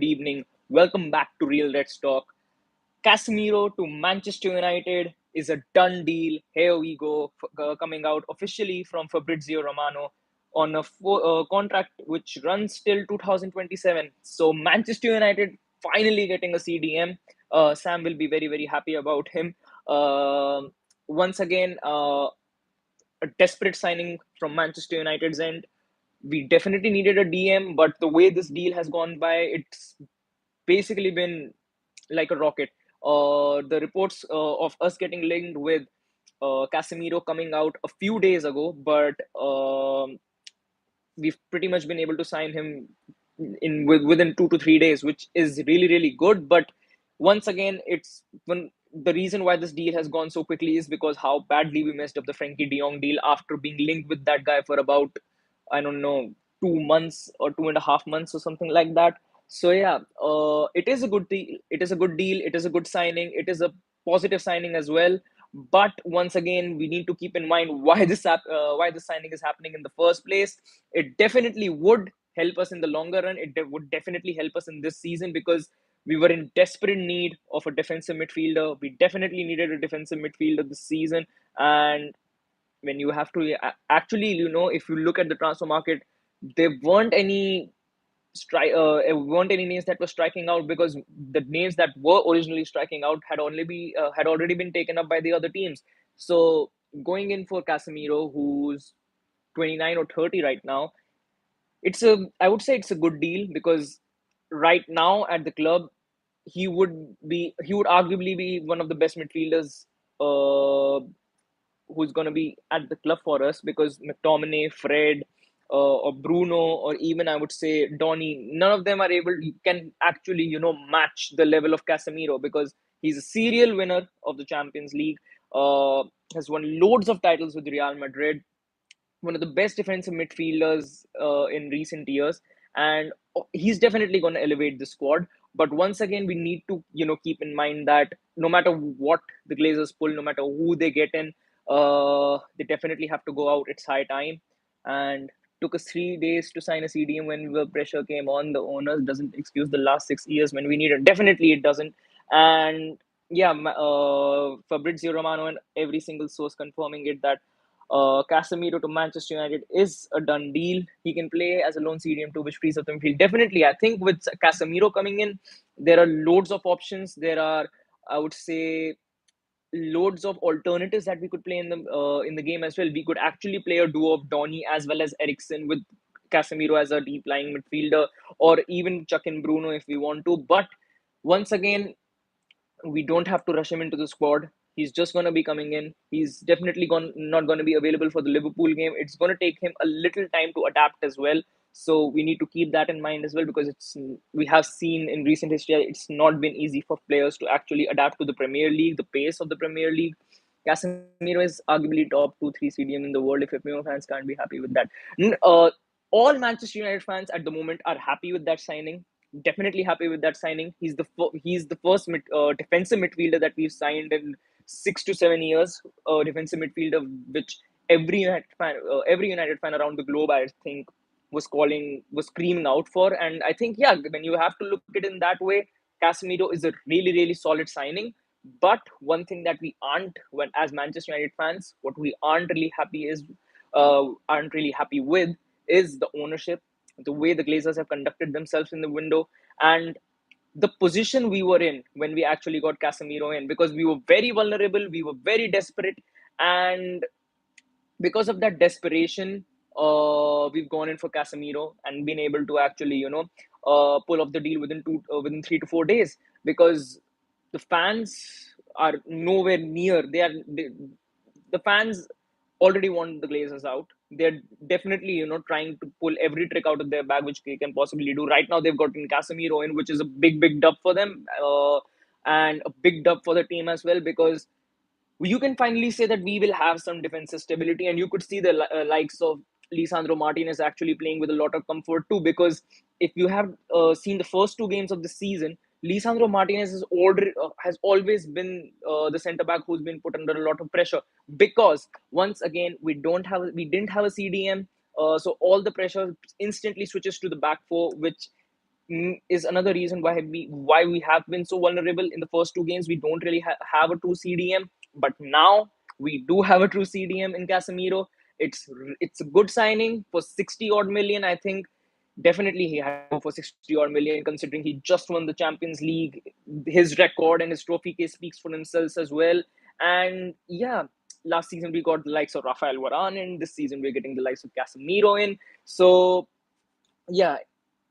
evening. Welcome back to Real Reds Talk. Casemiro to Manchester United is a done deal. Here we go, coming out officially from Fabrizio Romano on a contract which runs till 2027. So Manchester United finally getting a CDM. Sam will be very happy about him. Once again, a desperate signing from Manchester United's end. We definitely needed a DM, but the way this deal has gone by, it's basically been like a rocket. The reports of us getting linked with Casemiro coming out a few days ago, but we've pretty much been able to sign him within 2 to 3 days, which is really good. But once again, it's when the reason why this deal has gone so quickly is because how badly we messed up the Frankie De Jong deal after being linked with that guy for about, I don't know, 2 months or 2.5 months or something like that. So yeah, it is a good deal. It is a good deal. It is a good signing. It is a positive signing as well. But once again, we need to keep in mind why this signing is happening in the first place. It definitely would help us in the longer run. Would definitely help us in this season because we were in desperate need of a defensive midfielder. We definitely needed a defensive midfielder this season. And when you have to actually, if you look at the transfer market, there weren't any names that were striking out because the names that were originally striking out had already been taken up by the other teams. So going in for Casemiro, who's 29 or 30 right now, I would say it's a good deal because right now at the club he would arguably be one of the best midfielders uh, who's going to be at the club for us because McTominay, Fred, or Bruno, or even I would say Donny, none of them can actually, match the level of Casemiro because he's a serial winner of the Champions League, has won loads of titles with Real Madrid, one of the best defensive midfielders in recent years, and he's definitely going to elevate the squad. But once again, we need to keep in mind that no matter what the Glazers pull, no matter who they get in, they definitely have to go out. It's high time, and took us 3 days to sign a CDM when the pressure came on. The owners doesn't excuse the last 6 years when we need it. Definitely, it doesn't. And yeah, Fabrizio Romano and every single source confirming it that Casemiro to Manchester United is a done deal. He can play as a lone CDM too, which frees up the midfield. Definitely, I think with Casemiro coming in, there are loads of options. There are, I would say, loads of alternatives that we could play in the game as well. We could actually play a duo of Donny as well as Ericsson with Casemiro as a deep lying midfielder, or even chuck in Bruno if we want to. But once again, we don't have to rush him into the squad. He's just going to be coming in. He's definitely not going to be available for the Liverpool game. It's going to take him a little time to adapt as well. So we need to keep that in mind as well because we have seen in recent history it's not been easy for players to actually adapt to the Premier League, the pace of the Premier League. Casemiro is arguably top 2 3 CDM in the world. If FPO fans can't be happy with that, all Manchester United fans at the moment are happy with that signing, definitely happy with that signing. He's the first defensive midfielder that we've signed in 6 to 7 years. Defensive midfielder, which every United fan around the globe, I think, was screaming out for. And I think, yeah, when you have to look at it in that way, Casemiro is a really solid signing. But one thing that we aren't, when as Manchester United fans, what we aren't really happy with is the ownership, the way the Glazers have conducted themselves in the window, and the position we were in when we actually got Casemiro in, because we were very vulnerable, we were very desperate, and because of that desperation, we've gone in for Casemiro and been able to actually, pull off the deal within 3 to 4 days because the fans are nowhere near. The fans already want the Glazers out. They're definitely, trying to pull every trick out of their bag which they can possibly do. Right now, they've gotten Casemiro in, which is a big dub for them, and a big dub for the team as well because you can finally say that we will have some defensive stability, and you could see the likes of Lisandro Martinez actually playing with a lot of comfort too. Because if you have seen the first 2 games of the season, Lisandro Martinez has always been the centre back who's been put under a lot of pressure because once again we didn't have a CDM, so all the pressure instantly switches to the back four, which is another reason why we have been so vulnerable in the first two games. We don't really have a true CDM, but now we do have a true CDM in Casemiro. It's a good signing for 60 odd million. I think definitely he had to go for 60 odd million, considering he just won the Champions League. His record and his trophy case speaks for themselves as well. And yeah, last season we got the likes of Rafael Varane in. This season we're getting the likes of Casemiro in. So yeah,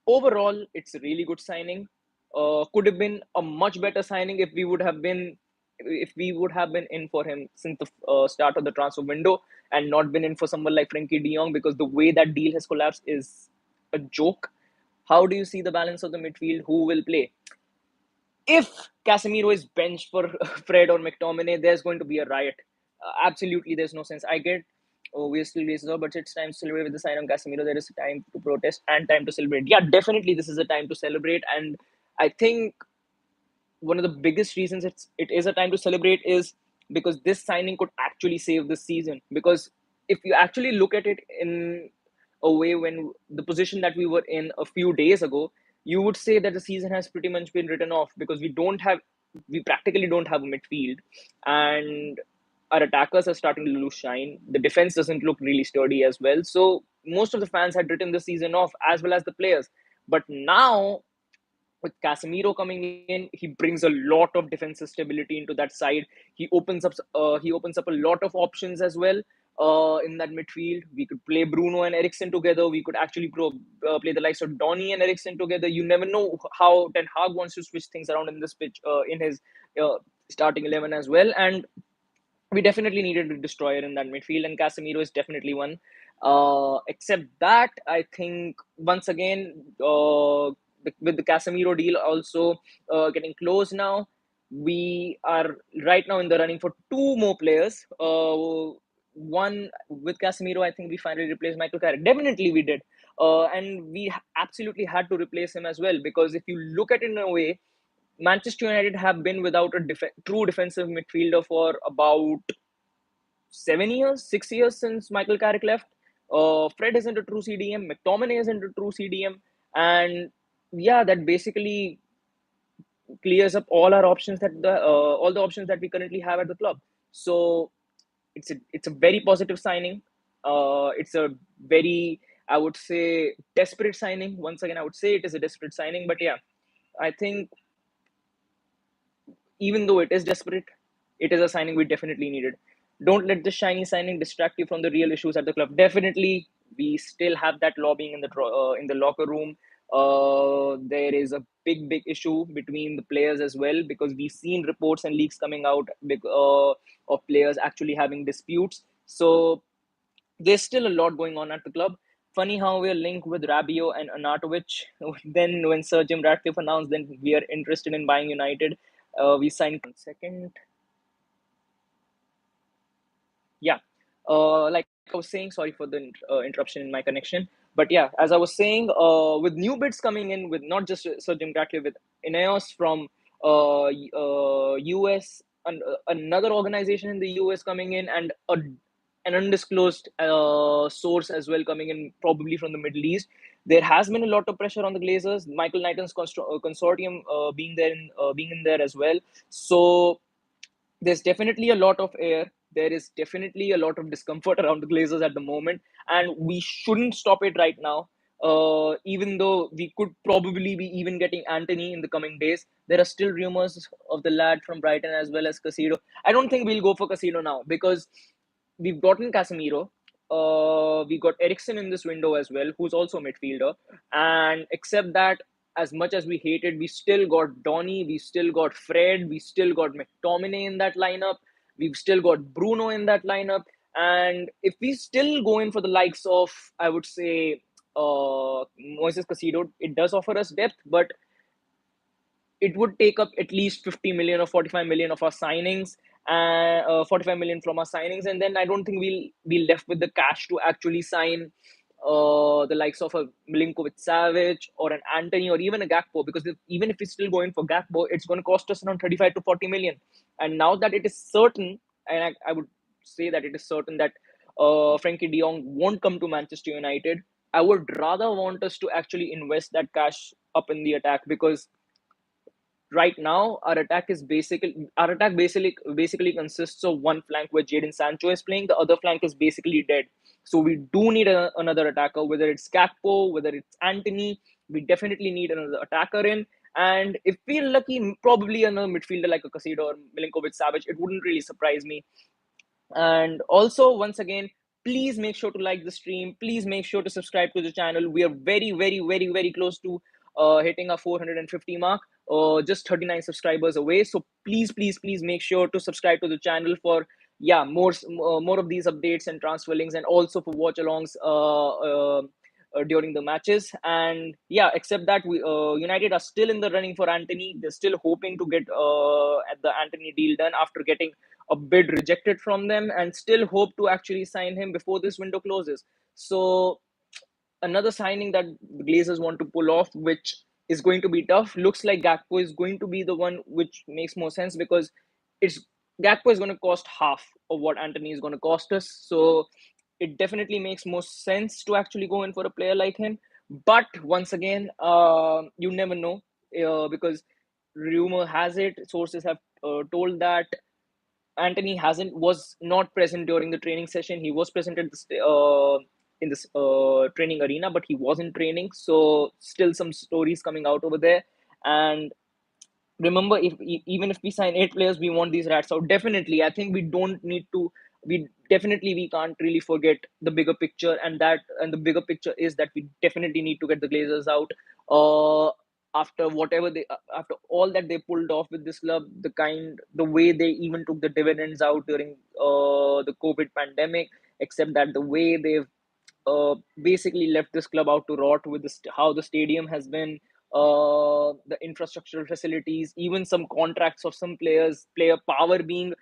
overall, it's a really good signing. Could have been a much better signing if we would have been in for him since the start of the transfer window and not been in for someone like Frankie De Jong, because the way that deal has collapsed is a joke. How do you see the balance of the midfield? Who will play? If Casemiro is benched for Fred or McTominay, there's going to be a riot. Absolutely, there's no sense. I get, oh, we're still wasted, but it's time to celebrate with the sign of Casemiro. There is a time to protest and time to celebrate. Yeah, definitely, this is a time to celebrate, and I think one of the biggest reasons it is a time to celebrate is because this signing could actually save this season. Because if you actually look at it in a way, when the position that we were in a few days ago, you would say that the season has pretty much been written off, because we practically don't have a midfield, and our attackers are starting to lose shine. The defense doesn't look really sturdy as well. So most of the fans had written the season off, as well as the players. But now, with Casemiro coming in, he brings a lot of defensive stability into that side. He opens up a lot of options as well in that midfield. We could play Bruno and Eriksen together. We could actually play the likes of Donny and Eriksen together. You never know how Ten Hag wants to switch things around in this pitch, in his uh, starting 11 as well. And we definitely needed a destroyer in that midfield, and Casemiro is definitely one. Except that, I think once again, with the Casemiro deal also getting close now, we are right now in the running for two more players. One with Casemiro, I think we finally replaced Michael Carrick. Definitely, we did, and we absolutely had to replace him as well, because if you look at it in a way, Manchester United have been without a true defensive midfielder for about 7 years, 6 years since Michael Carrick left. Fred isn't a true CDM. McTominay isn't a true CDM, and yeah, that basically clears up all the options that we currently have at the club. So it's a very positive signing. It's a very, I would say, desperate signing. Once again, I would say it is a desperate signing, but yeah, I think even though it is desperate, it is a signing we definitely needed. Don't let the shiny signing distract you from the real issues at the club. Definitely, we still have that lobbying in the locker room. There is a big issue between the players as well, because we've seen reports and leaks coming out of players actually having disputes. So there's still a lot going on at the club. Funny how we're linked with Rabiot and Anatovic. Then when Sir Jim Ratcliffe announced then we are interested in buying United, we signed. Second, yeah. Like I was saying, sorry for the interruption in my connection. But yeah, as I was saying, with new bids coming in, with not just Sir Jim Ratcliffe, with Ineos from US, and another organization in the US coming in, and an undisclosed source as well coming in, probably from the Middle East. There has been a lot of pressure on the Glazers. Michael Knighton's consortium being in there as well. So there's definitely a lot of air. There is definitely a lot of discomfort around the Glazers at the moment, and we shouldn't stop it right now. Even though we could probably be even getting Anthony in the coming days, there are still rumors of the lad from Brighton as well as Casino. I don't think we'll go for Casino now, because we've gotten Casemiro. We got Ericsson in this window as well, who's also a midfielder. And except that, as much as we hated, we still got Donny, we still got Fred, we still got McTominay in that lineup, we've still got Bruno in that lineup. And if we still go in for the likes of, I would say, Moises Casido, it does offer us depth, but it would take up at least 50 million or 45 million of our signings, 45 million from our signings, and then I don't think we'll be left with the cash to actually sign the likes of a Milinkovic Savic or an Anthony or even a Gakpo, because even if we're still going for Gakpo, it's going to cost us around 35 to 40 million. And now that it is certain, and I would say that it is certain that Frankie de Jong won't come to Manchester United, I would rather want us to actually invest that cash up in the attack, because right now our attack basically consists of one flank where Jadon Sancho is playing. The other flank is basically dead. So we do need another attacker, whether it's Gakpo, whether it's Anthony. We definitely need another attacker in. And if we're lucky, probably another midfielder like a Casado or Milinkovic Savic. It wouldn't really surprise me. And also, once again, please make sure to like the stream. Please make sure to subscribe to the channel. We are very, very, very, very close to hitting our 450 mark, just 39 subscribers away. So please, please, please make sure to subscribe to the channel for, yeah, more of these updates and transfer links, and also for watch alongs during the matches. And yeah, except that, we United are still in the running for Anthony. They're still hoping to get at the Anthony deal done after getting a bid rejected from them, and still hope to actually sign him before this window closes. So another signing that the Glazers want to pull off, which is going to be tough, looks like Gakpo is going to be the one which makes more sense, because it's Gakpo is going to cost half of what Anthony is going to cost us. So it definitely makes more sense to actually go in for a player like him. But once again, you never know, because rumor has it, sources have told that Anthony hasn't was not present during the training session. He was present at in this training arena, but he wasn't training. So still some stories coming out over there. And remember, if even if we sign 8 players, we want these rats out. Definitely, I think we don't need to. We can't really forget the bigger picture, and the bigger picture is that we definitely need to get the Glazers out. Uh, after all that they pulled off with this club, the way they even took the dividends out during the COVID pandemic, except that the way they've basically left this club out to rot with how the stadium has been, the infrastructural facilities, even some contracts of some players, player power being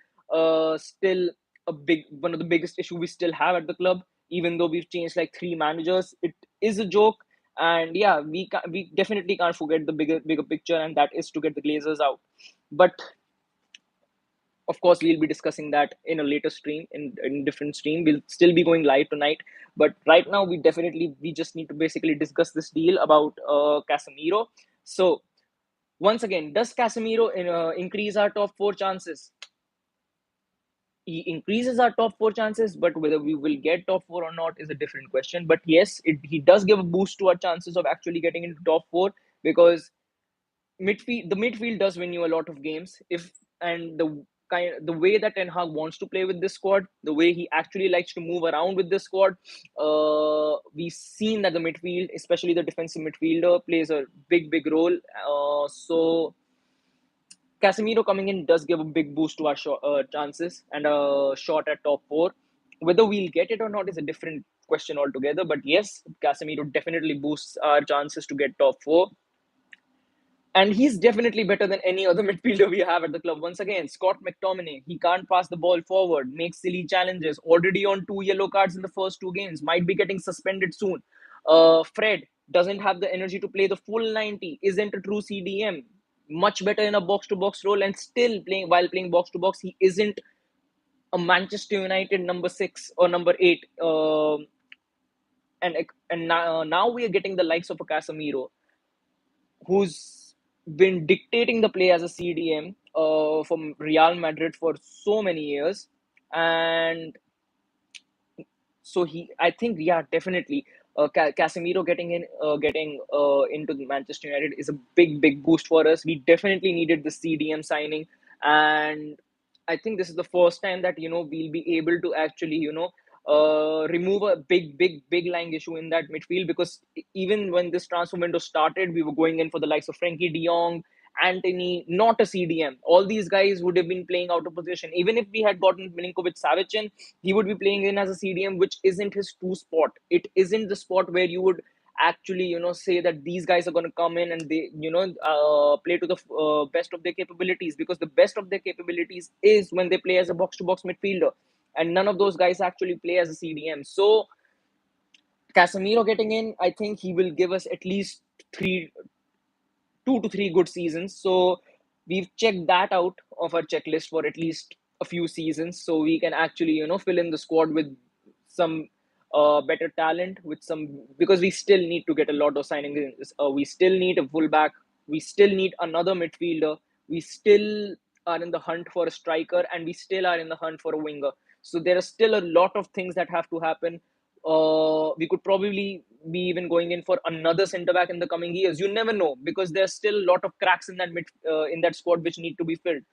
still a big one of the biggest issue we still have at the club. Even though we've changed like 3 managers, it is a joke. And yeah, we definitely can't forget the bigger picture, and that is to get the Glazers out. But of course, we'll be discussing that in a later stream, in different stream. We'll still be going live tonight, but right now we just need to basically discuss this deal about Casemiro. So once again, does Casemiro increase our top four chances? He increases our top four chances, but whether we will get top four or not is a different question. But yes, he does give a boost to our chances of actually getting into top four, because the midfield does win you a lot of games. If and the way that Ten Hag wants to play with this squad, the way he actually likes to move around with this squad, we've seen that the midfield, especially the defensive midfielder, plays a big role. So Casemiro coming in does give a big boost to our chances and a shot at top four. Whether we'll get it or not is a different question altogether. But yes, Casemiro definitely boosts our chances to get top four. And he's definitely better than any other midfielder we have at the club. Once again, Scott McTominay, he can't pass the ball forward, makes silly challenges, already on 2 yellow cards in the first 2 games, might be getting suspended soon. Fred doesn't have the energy to play the full 90, isn't a true CDM, much better in a box to box role, and still playing box to box, he isn't a Manchester United number 6 or number 8. And now we are getting the likes of a Casemiro, who's been dictating the play as a CDM from Real Madrid for so many years. And so I think, yeah, definitely, Casemiro getting into the Manchester United is a big boost for us. We definitely needed the CDM signing, and I think this is the first time that we'll be able to actually remove a big lying issue in that midfield, because even when this transfer window started, we were going in for the likes of Frankie De Jong, Anthony, not a CDM. All these guys would have been playing out of position. Even if we had gotten Milinkovic Savic in, he would be playing in as a CDM, which isn't his true spot. It isn't the spot where you would actually, say that these guys are going to come in and they, play to the best of their capabilities, because the best of their capabilities is when they play as a box to box midfielder. And none of those guys actually play as a CDM. So Casemiro getting in, I think he will give us at least 2 to 3 good seasons. So we've checked that out of our checklist for at least a few seasons. So we can actually, fill in the squad with some better talent with some, because we still need to get a lot of signings. We still need a fullback. We still need another midfielder. We still are in the hunt for a striker, and we still are in the hunt for a winger. So there are still a lot of things that have to happen. We could probably be even going in for another centre back in the coming years. You never know, because there's still a lot of cracks in that in that squad which need to be filled.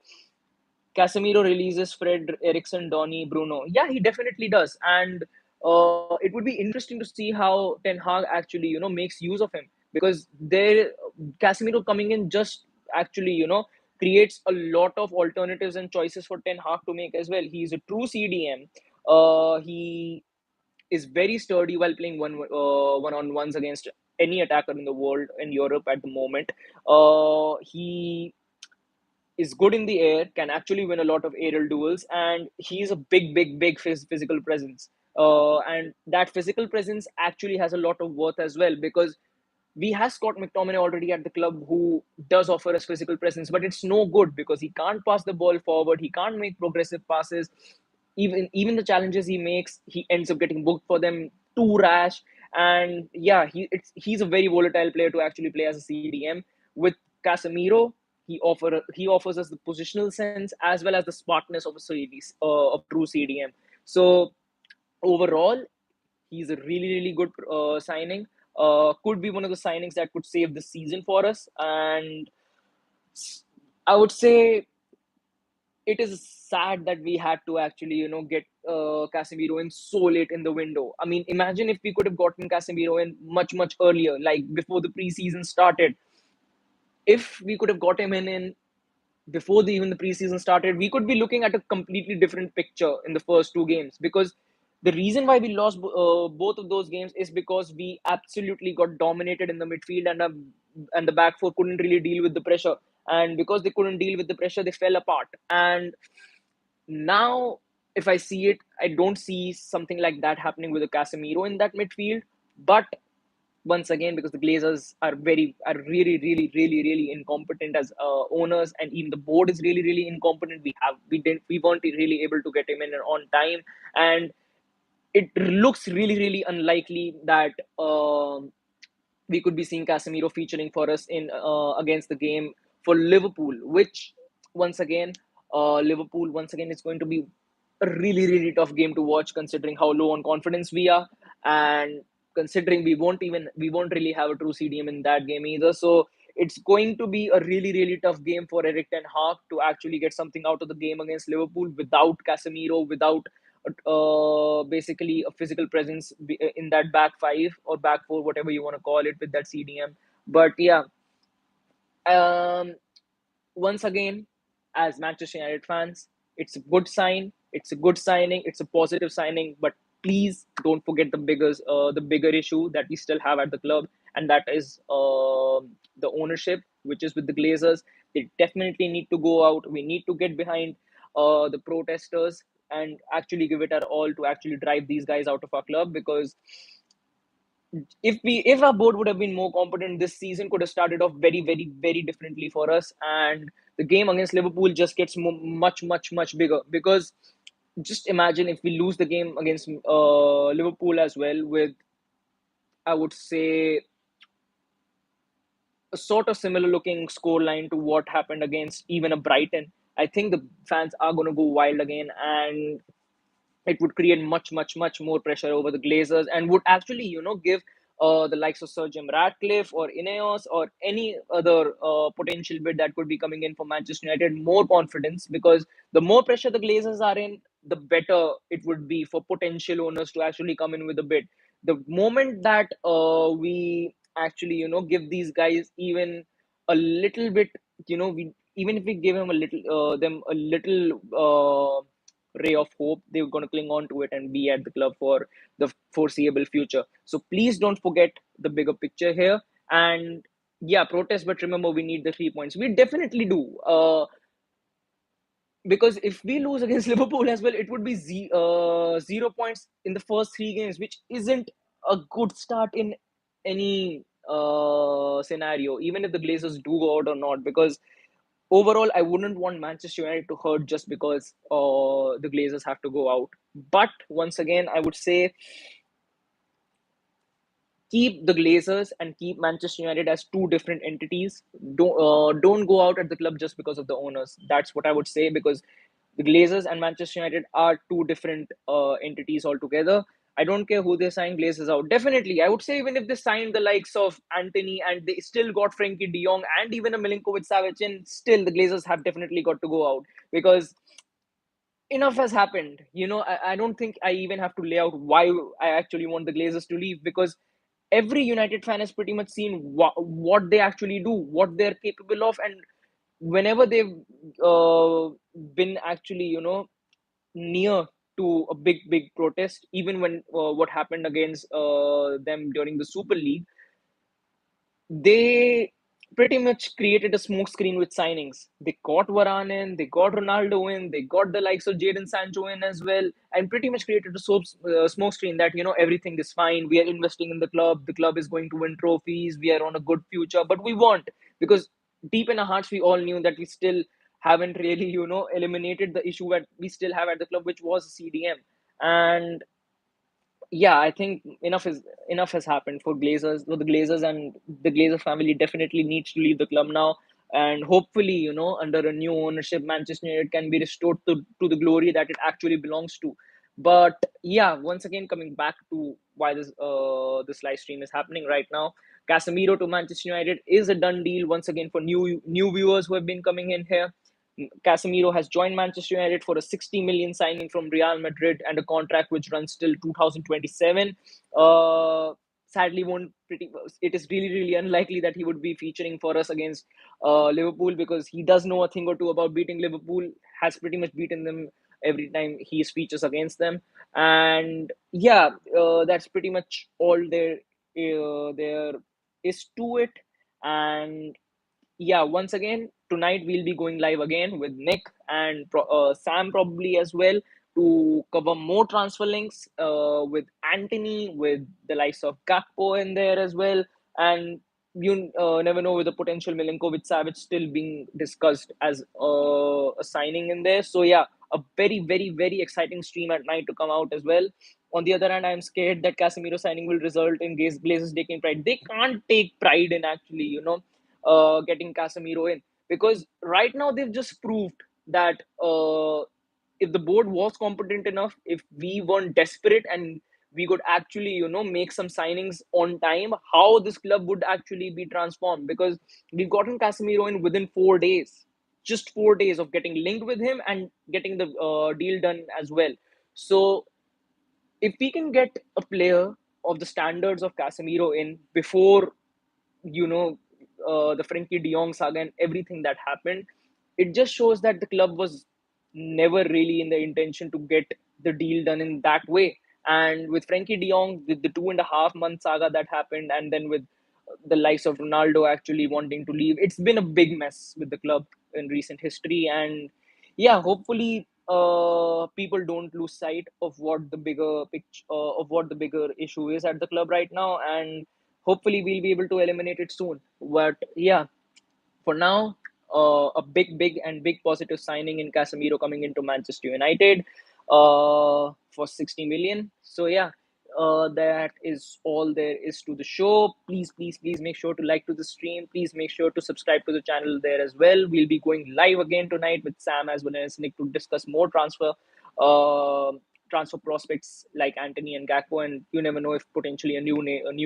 Casemiro releases Fred, Eriksson, Donny, Bruno. Yeah, he definitely does, and it would be interesting to see how Ten Hag actually makes use of him, because there Casemiro coming in just actually creates a lot of alternatives and choices for Ten Hag to make as well. He's a true CDM. He is very sturdy while playing one on ones against any attacker in the world, in Europe at the moment. He is good in the air, can actually win a lot of aerial duels, and he's a big physical presence. And that physical presence actually has a lot of worth as well, because we have Scott McTominay already at the club who does offer us physical presence, but it's no good because he can't pass the ball forward, he can't make progressive passes. Even the challenges he makes, he ends up getting booked for them, too rash. And yeah, he's a very volatile player to actually play as a CDM. With Casemiro, he offers us the positional sense as well as the smartness of a of true CDM. So overall, he's a really good signing. Could be one of the signings that could save the season for us. And I would say it is sad that we had to actually, get Casemiro in so late in the window. I mean, imagine if we could have gotten Casemiro in much earlier, like before the preseason started. If we could have got him in before even the preseason started, we could be looking at a completely different picture in the first two games. Because the reason why we lost both of those games is because we absolutely got dominated in the midfield, and the back four couldn't really deal with the pressure. And because they couldn't deal with the pressure, they fell apart. And now, if I see it, I don't see something like that happening with a Casemiro in that midfield. But once again, because the Glazers are really incompetent as owners, and even the board is really incompetent. We weren't really able to get him in on time, and it looks really unlikely that we could be seeing Casemiro featuring for us in against the game for Liverpool, which once again, Liverpool once again is going to be a really tough game to watch, considering how low on confidence we are, and considering we won't really have a true CDM in that game either. So it's going to be a really tough game for Eric Ten Hag to actually get something out of the game against Liverpool without Casemiro, without basically a physical presence in that back five or back four, whatever you want to call it, with that CDM. But yeah, um, once again, as Manchester United fans, it's a good sign. It's a good signing. It's a positive signing. But please don't forget the bigger issue that we still have at the club, and that is the ownership, which is with the Glazers. They definitely need to go out. We need to get behind the protesters and actually give it our all to actually drive these guys out of our club. Because if our board would have been more competent, this season could have started off very differently for us, and the game against Liverpool just gets much bigger. Because just imagine if we lose the game against Liverpool as well, with, I would say, a sort of similar looking scoreline to what happened against even a Brighton. I think the fans are going to go wild again, and it would create much more pressure over the Glazers, and would actually, give the likes of Sir Jim Ratcliffe or Ineos or any other potential bid that could be coming in for Manchester United more confidence. Because the more pressure the Glazers are in, the better it would be for potential owners to actually come in with a bid. The moment that we actually, give these guys even a little bit, we even if we give them a little ray of hope, they're going to cling on to it and be at the club for the foreseeable future. So please don't forget the bigger picture here. And yeah, protest, but remember, we need the 3 points. We definitely do. Because if we lose against Liverpool as well, it would be 0 points in the first three games, which isn't a good start in any scenario, even if the Glazers do go out or not. Because overall, I wouldn't want Manchester United to hurt just because the Glazers have to go out. But once again, I would say keep the Glazers and keep Manchester United as two different entities. Don't go out at the club just because of the owners. That's what I would say, because the Glazers and Manchester United are two different entities altogether. I don't care who they sign Glazers out. Definitely, I would say even if they signed the likes of Anthony and they still got Frankie De Jong and even a Milinkovic Savic in, still the Glazers have definitely got to go out, because enough has happened. I don't think I even have to lay out why I actually want the Glazers to leave, because every United fan has pretty much seen what they actually do, what they're capable of, and whenever they've uh, been actually, near to a big protest, even when what happened against them during the Super League, they pretty much created a smoke screen with signings. They got Varane in, they got Ronaldo in, they got the likes of Jadon Sancho in as well, and pretty much created a smoke screen that, everything is fine. We are investing in the club. The club is going to win trophies. We are on a good future, but we want, because deep in our hearts we all knew that we still haven't really, eliminated the issue that we still have at the club, which was CDM. And yeah, I think enough has happened for Glazers. For the Glazers, and the Glazer family definitely needs to leave the club now. And hopefully, under a new ownership, Manchester United can be restored to the glory that it actually belongs to. But yeah, once again, coming back to why this live stream is happening right now, Casemiro to Manchester United is a done deal once again for new viewers who have been coming in here. Casemiro has joined Manchester United for a 60 million signing from Real Madrid and a contract which runs till 2027. Uh, Sadly, won't pretty. It is really unlikely that he would be featuring for us against Liverpool, because he does know a thing or two about beating Liverpool. Has pretty much beaten them every time he features against them. And yeah, that's pretty much all there is to it. And yeah, once again, tonight we'll be going live again with Nick and Sam probably as well, to cover more transfer links with Anthony, with the likes of Gakpo in there as well. And you never know, with the potential Milinkovic Savic still being discussed as a signing in there. So yeah, a very exciting stream at night to come out as well. On the other hand, I'm scared that Casemiro signing will result in Glazers taking pride. They can't take pride in actually, getting Casemiro in, because right now they've just proved that if the board was competent enough, if we weren't desperate and we could actually, make some signings on time, how this club would actually be transformed. Because we've gotten Casemiro in within 4 days, just 4 days of getting linked with him and getting the deal done as well. So if we can get a player of the standards of Casemiro in before, you know, the Frankie De Jong saga and everything that happened, it just shows that the club was never really in the intention to get the deal done in that way. And with Frankie De Jong, with the 2.5 month saga that happened, and then with the likes of Ronaldo actually wanting to leave, it's been a big mess with the club in recent history. And yeah, hopefully, people don't lose sight of what the bigger picture of what the bigger issue is at the club right now, and hopefully we'll be able to eliminate it soon. But yeah, for now, a big positive signing in Casemiro coming into Manchester United for 60 million. So yeah, that is all there is to the show. Please make sure to like to the stream. Please make sure to subscribe to the channel there as well. We'll be going live again tonight with Sam as well as Nick to discuss more uh, transfer prospects like Anthony and Gakpo, and you never know if potentially a new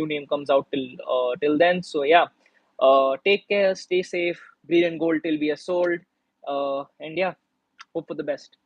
name comes out till then. So yeah, take care, stay safe, bleed and gold till we are sold. And yeah, hope for the best.